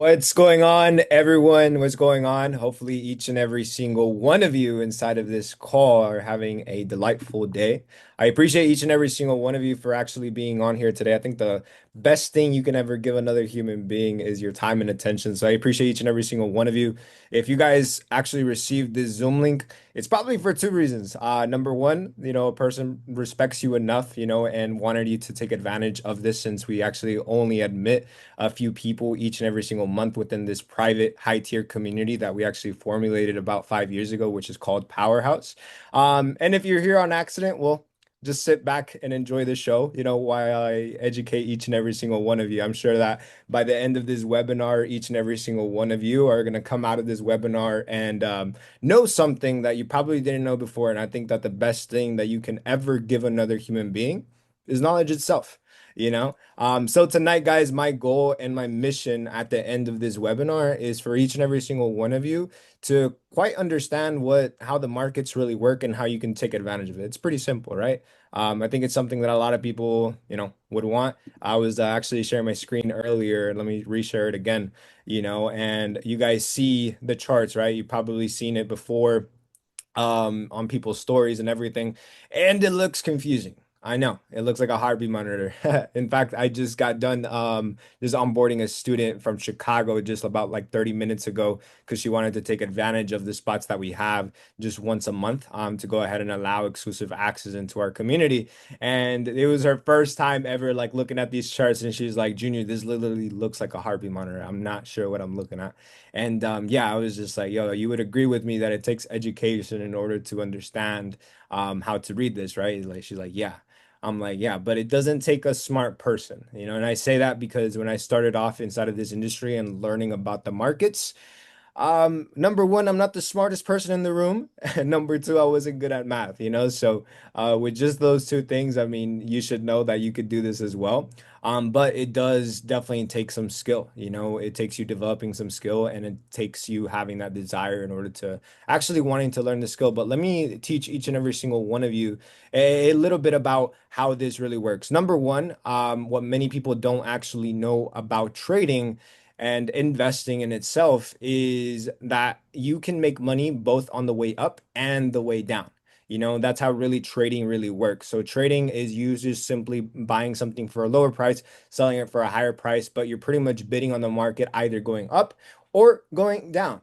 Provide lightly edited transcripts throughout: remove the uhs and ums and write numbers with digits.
What's going on, everyone? What's going on? Hopefully, each and every single one of you inside of this call are having a delightful day. I appreciate each and every single one of you for actually being on here today. I think the best thing you can ever give another human being is your time and attention. So I appreciate each and every single one of you. If you guys actually received this Zoom link, it's probably for two reasons. Number one, a person respects you enough, and wanted you to take advantage of this since we actually only admit a few people each and every single month within this private high tier community that we actually formulated about 5 years ago, which is called PowerHouse. And if you're here on accident, well, just sit back and enjoy the show, while I educate each and every single one of you. I'm sure that by the end of this webinar, each and every single one of you are going to come out of this webinar and know something that you probably didn't know before. And I think that the best thing that you can ever give another human being is knowledge itself. So tonight, guys, my goal and my mission at the end of this webinar is for each and every single one of you to quite understand how the markets really work and how you can take advantage of it. It's pretty simple, right? I think it's something that a lot of people, would want. I was actually sharing my screen earlier. Let me reshare it again, and you guys see the charts, right? You've probably seen it before on people's stories and everything, and it looks confusing. I know it looks like a heartbeat monitor. In fact, I just got done just onboarding a student from Chicago just about like 30 minutes ago because she wanted to take advantage of the spots that we have just once a month to go ahead and allow exclusive access into our community. And it was her first time ever like looking at these charts, and she's like, Junior, this literally looks like a heartbeat monitor. I'm not sure what I'm looking at. And yeah, I was just like, yo, you would agree with me that it takes education in order to understand how to read this, right? Like she's like, yeah. I'm like, yeah, but it doesn't take a smart person, and I say that because when I started off inside of this industry and learning about the markets, number one, I'm not the smartest person in the room. And number two, I wasn't good at math. So, with just those two things, I mean, you should know that you could do this as well. But it does definitely take some skill. It takes you developing some skill and it takes you having that desire in order to actually wanting to learn the skill. But let me teach each and every single one of you a little bit about how this really works. Number one, what many people don't actually know about trading and investing in itself is that you can make money both on the way up and the way down. That's how really trading really works. So trading is you just simply buying something for a lower price, selling it for a higher price, but you're pretty much bidding on the market either going up or going down.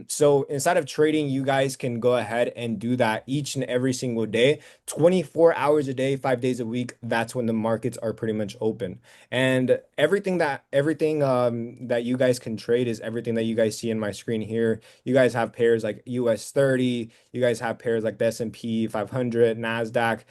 So inside of trading, you guys can go ahead and do that each and every single day, 24 hours a day, 5 days a week. That's when the markets are pretty much open. And everything that you guys can trade is everything that you guys see in my screen here. You guys have pairs like US 30, you guys have pairs like the S&P 500, NASDAQ,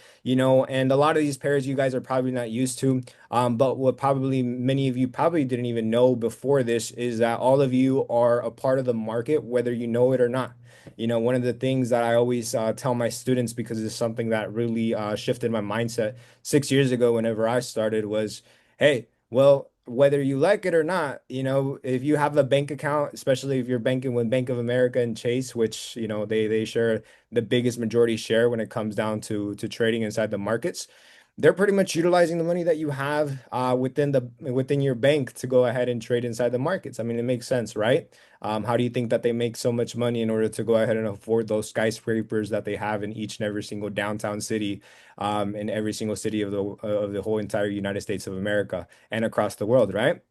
and a lot of these pairs you guys are probably not used to. But what probably many of you probably didn't even know before this is that all of you are a part of the market, whether you know it or not. One of the things that I always tell my students, because it's something that really shifted my mindset 6 years ago whenever I started, was hey, well, whether you like it or not, if you have a bank account, especially if you're banking with Bank of America and Chase, which, they share the biggest majority share when it comes down to trading inside the markets, they're pretty much utilizing the money that you have within your bank to go ahead and trade inside the markets. I mean, it makes sense, right? How do you think that they make so much money in order to go ahead and afford those skyscrapers that they have in each and every single downtown city, in every single city of the whole entire United States of America and across the world, right?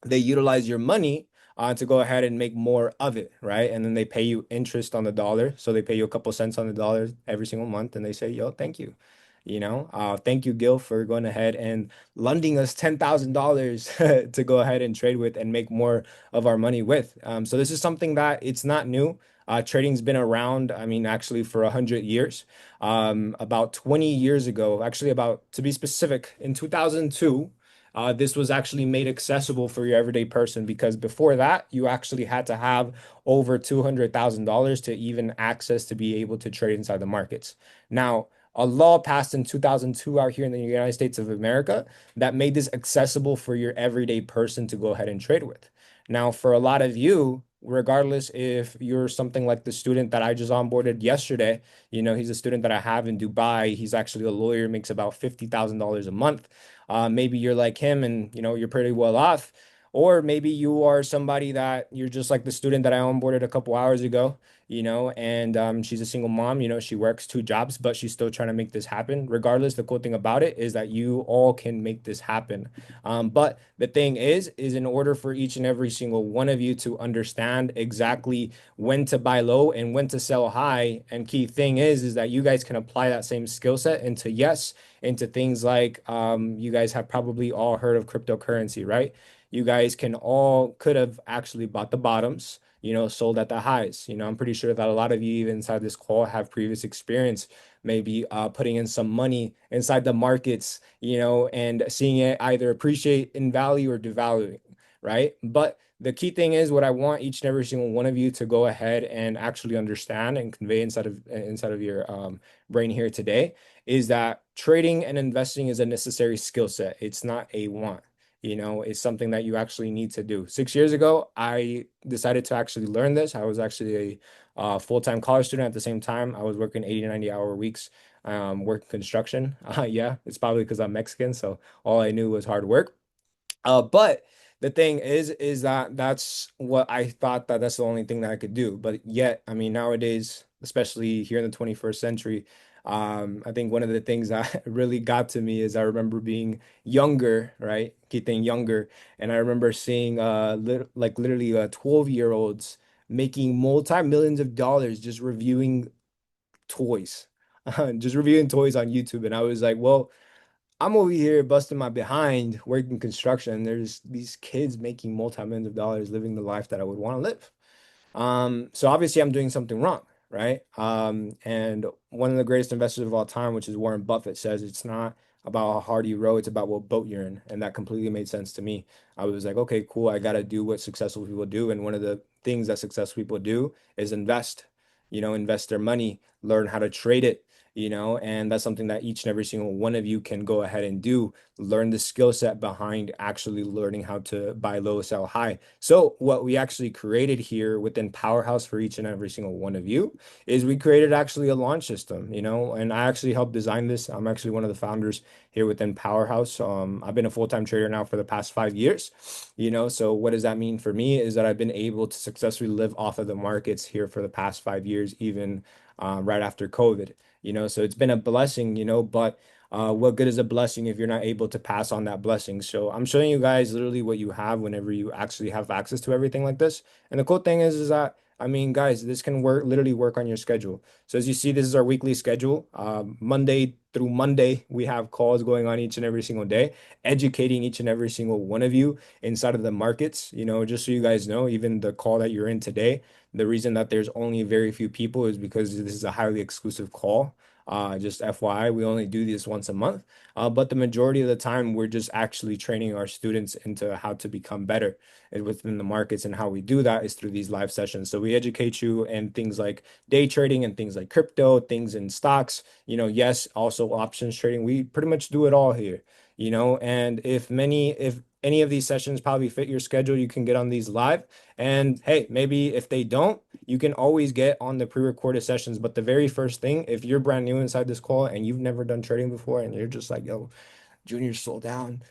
They utilize your money to go ahead and make more of it, right? And then they pay you interest on the dollar. So they pay you a couple cents on the dollar every single month, and they say, yo, thank you. Thank you, Gil, for going ahead and lending us $10,000 to go ahead and trade with and make more of our money with. So this is something that it's not new. Trading's been around, I mean, actually for 100 years. About 20 years ago, actually about, to be specific, in 2002, this was actually made accessible for your everyday person because before that, you actually had to have over $200,000 to even access to be able to trade inside the markets. Now, a law passed in 2002 out here in the United States of America that made this accessible for your everyday person to go ahead and trade with. Now, for a lot of you, regardless if you're something like the student that I just onboarded yesterday, he's a student that I have in Dubai. He's actually a lawyer, makes about $50,000 a month. Maybe you're like him and you're pretty well off. Or maybe you are somebody that you're just like the student that I onboarded a couple hours ago, and she's a single mom, she works two jobs, but she's still trying to make this happen. Regardless, the cool thing about it is that you all can make this happen. But the thing is in order for each and every single one of you to understand exactly when to buy low and when to sell high, and key thing is that you guys can apply that same skill set into things like you guys have probably all heard of cryptocurrency, right? You guys can all could have actually bought the bottoms, sold at the highs. I'm pretty sure that a lot of you even inside this call have previous experience, maybe putting in some money inside the markets, and seeing it either appreciate in value or devaluing, right? But the key thing is what I want each and every single one of you to go ahead and actually understand and convey inside of your brain here today is that trading and investing is a necessary skill set. It's not a want. It's something that you actually need to do. 6 years ago, I decided to actually learn this. I was actually a full-time college student at the same time. I was working 80 to 90 hour weeks, working construction. Yeah, it's probably because I'm Mexican, so all I knew was hard work. But the thing is that that's what I thought that that's the only thing that I could do. But yet, I mean, nowadays, especially here in the 21st century, I think one of the things that really got to me is I remember being younger, right? Getting younger, and I remember seeing like literally 12-year-olds making multi-millions of dollars just reviewing toys, just reviewing toys on YouTube, and I was like, well. I'm over here busting my behind working construction. There's these kids making multi-millions of dollars living the life that I would want to live. So obviously I'm doing something wrong, right? And one of the greatest investors of all time, which is Warren Buffett, says it's not about how hard you row, it's about what boat you're in. And that completely made sense to me. I was like, okay, cool. I got to do what successful people do. And one of the things that successful people do is invest, invest their money, learn how to trade it. And that's something that each and every single one of you can go ahead and do. Learn the skill set behind actually learning how to buy low, sell high. So what we actually created here within PowerHouse for each and every single one of you is we created actually a launch system, and I actually helped design this. I'm actually one of the founders here within PowerHouse. I've been a full-time trader now for the past 5 years, so what does that mean for me is that I've been able to successfully live off of the markets here for the past 5 years, even right after COVID, so it's been a blessing, but what good is a blessing if you're not able to pass on that blessing? So I'm showing you guys literally what you have whenever you actually have access to everything like this. And the cool thing is that, I mean, guys, this can literally work on your schedule. So as you see, this is our weekly schedule. Monday through Monday, we have calls going on each and every single day, educating each and every single one of you inside of the markets. Just so you guys know, even the call that you're in today, the reason that there's only very few people is because this is a highly exclusive call. Just FYI, we only do this once a month. But the majority of the time, we're just actually training our students into how to become better within the markets. And how we do that is through these live sessions. So we educate you in things like day trading and things like crypto, things in stocks, yes, also options trading. We pretty much do it all here, and if any of these sessions probably fit your schedule, you can get on these live. And hey, maybe if they don't, you can always get on the pre-recorded sessions. But the very first thing, if you're brand new inside this call and you've never done trading before and you're just like, yo, Junior, slow down,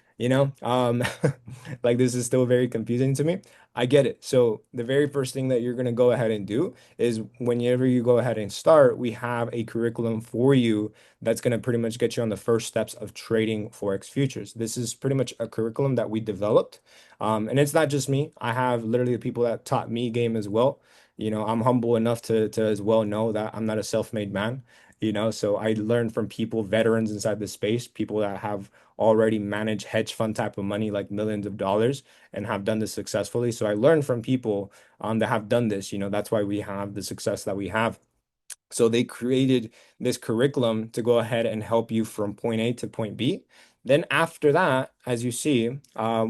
like this is still very confusing to me. I get it. So the very first thing that you're going to go ahead and do is whenever you go ahead and start, we have a curriculum for you that's going to pretty much get you on the first steps of trading Forex futures. This is pretty much a curriculum that we developed. And it's not just me. I have literally the people that taught me game as well. I'm humble enough to as well know that I'm not a self-made man. So I learned from people, veterans inside the space, people that have already managed hedge fund type of money, like millions of dollars, and have done this successfully. So I learned from people that have done this. That's why we have the success that we have. So they created this curriculum to go ahead and help you from point A to point B. Then after that, as you see,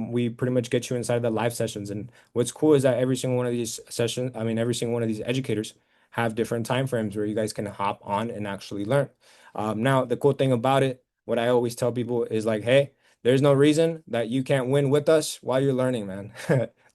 we pretty much get you inside the live sessions. And what's cool is that every single one of these sessions, I mean, every single one of these educators have different time frames where you guys can hop on and actually learn. Now, the cool thing about it, what I always tell people is like, hey, there's no reason that you can't win with us while you're learning, man.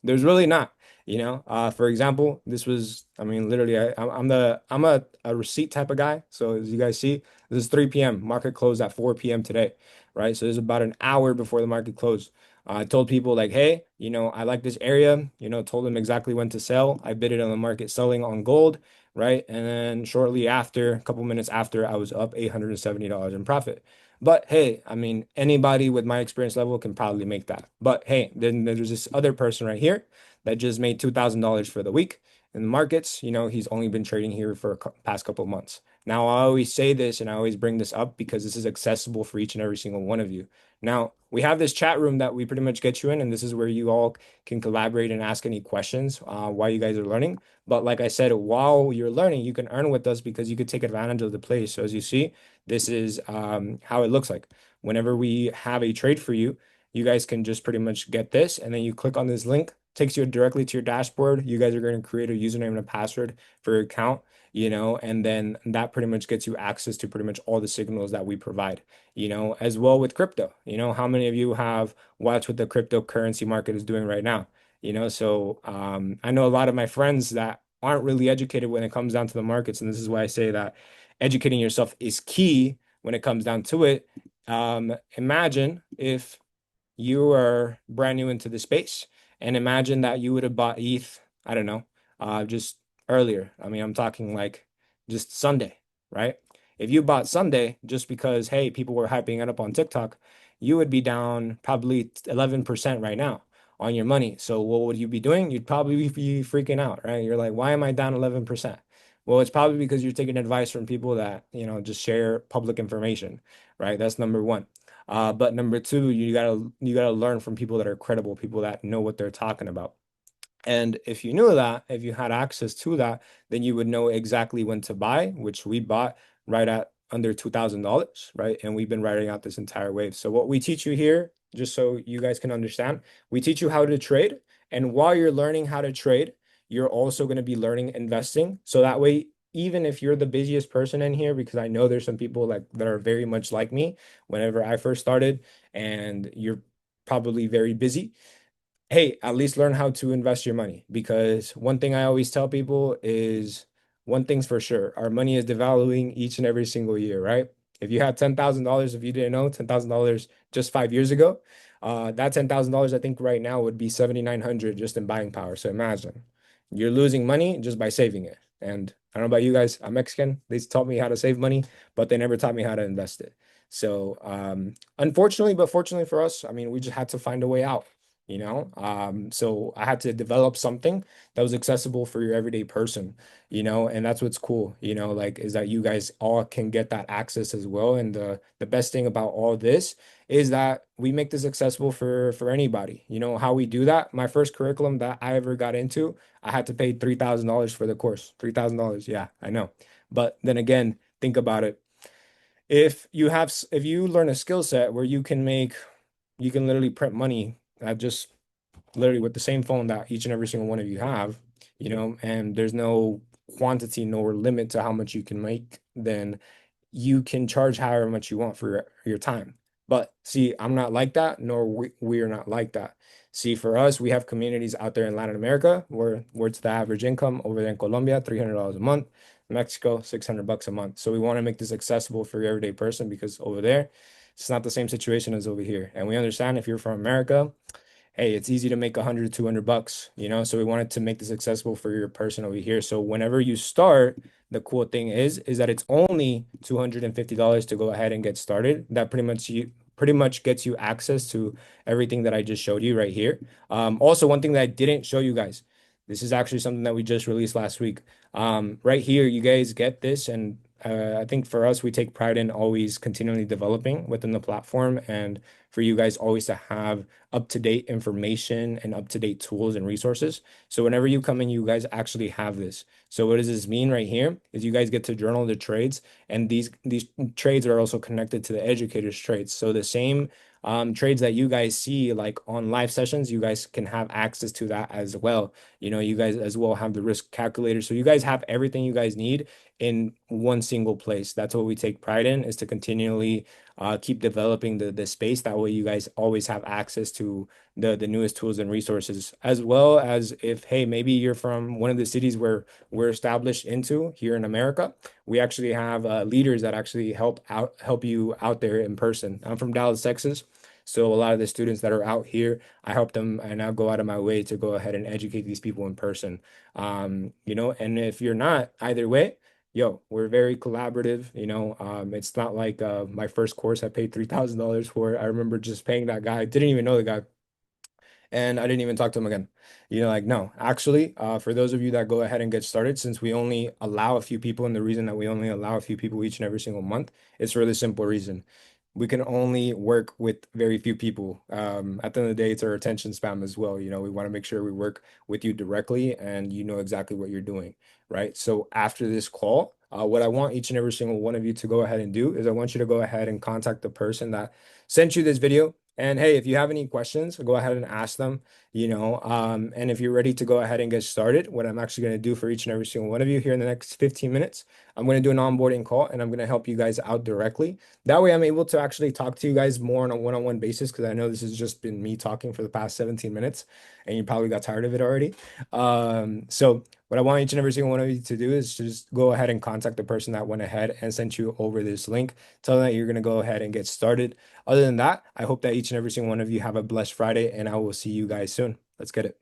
There's really not. For example, this was, I mean, literally, I'm a receipt type of guy. So as you guys see, this is 3 p.m. Market closed at 4 p.m. today, right? So this is about an hour before the market closed. I told people like, hey, I like this area, told them exactly when to sell. I bid it on the market selling on gold, right? And then shortly after, a couple minutes after, I was up $870 in profit. But hey, I mean, anybody with my experience level can probably make that. But hey, then there's this other person right here that just made $2,000 for the week in the markets. He's only been trading here for past couple of months. Now, I always say this and I always bring this up because this is accessible for each and every single one of you. Now, we have this chat room that we pretty much get you in, and this is where you all can collaborate and ask any questions while you guys are learning. But like I said, while you're learning, you can earn with us because you could take advantage of the plays. So as you see, this is how it looks like. Whenever we have a trade for you, you guys can just pretty much get this, and then you click on this link, takes you directly to your dashboard. You guys are going to create a username and a password for your account, and then that pretty much gets you access to pretty much all the signals that we provide, as well with crypto. How many of you have watched what the cryptocurrency market is doing right now? So I know a lot of my friends that aren't really educated when it comes down to the markets, and this is why I say that educating yourself is key when it comes down to it. Imagine if you are brand new into the space and imagine that you would have bought ETH, I don't know, just earlier. I mean, I'm talking like just Sunday, right? If you bought Sunday just because, hey, people were hyping it up on TikTok, you would be down probably 11% right now on your money. So what would you be doing? You'd probably be freaking out, right? You're like, why am I down 11%? Well, it's probably because you're taking advice from people that, just share public information, right? That's number one. But number two, you gotta learn from people that are credible, people that know what they're talking about. And if you knew that, if you had access to that, then you would know exactly when to buy, which we bought right at under $2,000, right? And we've been riding out this entire wave. So what we teach you here, just so you guys can understand, we teach you how to trade. And while you're learning how to trade, you're also going to be learning investing. So that way, even if you're the busiest person in here, because I know there's some people like that are very much like me whenever I first started, and you're probably very busy, hey, at least learn how to invest your money, because one thing I always tell people is one thing's for sure, our money is devaluing each and every single year, right? If you had $10,000, if you didn't know, $10,000 just 5 years ago, that $10,000 I think right now would be 7,900 just in buying power. So imagine you're losing money just by saving it. And I don't know about you guys, I'm Mexican. They taught me how to save money, but they never taught me how to invest it. So unfortunately, but fortunately for us, I mean, we just had to find a way out. So I had to develop something that was accessible for your everyday person, and that's what's cool, like is that you guys all can get that access as well. And the best thing about all this is that we make this accessible for anybody. How we do that? My first curriculum that I ever got into, I had to pay $3,000 for the course. $3,000. Yeah, I know. But then again, think about it. If you learn a skill set where you can literally print money just literally with the same phone that each and every single one of you have, and there's no quantity nor limit to how much you can make, then you can charge however much you want for your time. But see, I'm not like that, nor we are not like that. See, for us, we have communities out there in Latin America where it's the average income over there in Colombia, $300 a month, Mexico, 600 bucks a month. So we want to make this accessible for your everyday person because over there, it's not the same situation as over here. And we understand if you're from America, hey, it's easy to make 100, 200 bucks, So we wanted to make this accessible for your person over here. So whenever you start, the cool thing is that it's only $250 to go ahead and get started. That pretty much gets you access to everything that I just showed you right here. Also, one thing that I didn't show you guys, this is actually something that we just released last week. Right here, you guys get this, and I think for us, we take pride in always continually developing within the platform, and for you guys always to have up-to-date information and up-to-date tools and resources. So whenever you come in, you guys actually have this. So what does this mean right here is you guys get to journal the trades, and these trades are also connected to the educator's trades. So the same trades that you guys see like on live sessions, you guys can have access to that as well. You know, you guys as well have the risk calculator. So you guys have everything you guys need in one single place. That's what we take pride in, is to continually keep developing the space. That way you guys always have access to the newest tools and resources, as well as if, hey, maybe you're from one of the cities where we're established into here in America. We actually have leaders that actually help you out there in person. I'm from Dallas, Texas. So a lot of the students that are out here, I help them and I go out of my way to go ahead and educate these people in person. You know, and if you're not, either way, yo, we're very collaborative. You know, it's not like my first course I paid $3,000 for. I remember just paying that guy. Didn't even know the guy, and I didn't even talk to him again. You know, like, no, actually, for those of you that go ahead and get started, since we only allow a few people, and the reason that we only allow a few people each and every single month is for the simple reason. We can only work with very few people. At the end of the day, it's our attention spam as well. You know, we want to make sure we work with you directly and you know exactly what you're doing, right? So after this call, what I want each and every single one of you to go ahead and do is I want you to go ahead and contact the person that sent you this video. And hey, if you have any questions, go ahead and ask them, you know. And if you're ready to go ahead and get started, what I'm actually going to do for each and every single one of you here in the next 15 minutes, I'm going to do an onboarding call and I'm going to help you guys out directly. That way I'm able to actually talk to you guys more on a one-on-one basis, because I know this has just been me talking for the past 17 minutes and you probably got tired of it already. So what I want each and every single one of you to do is just go ahead and contact the person that went ahead and sent you over this link. Tell them that you're going to go ahead and get started. Other than that, I hope that each and every single one of you have a blessed Friday, and I will see you guys soon. Let's get it.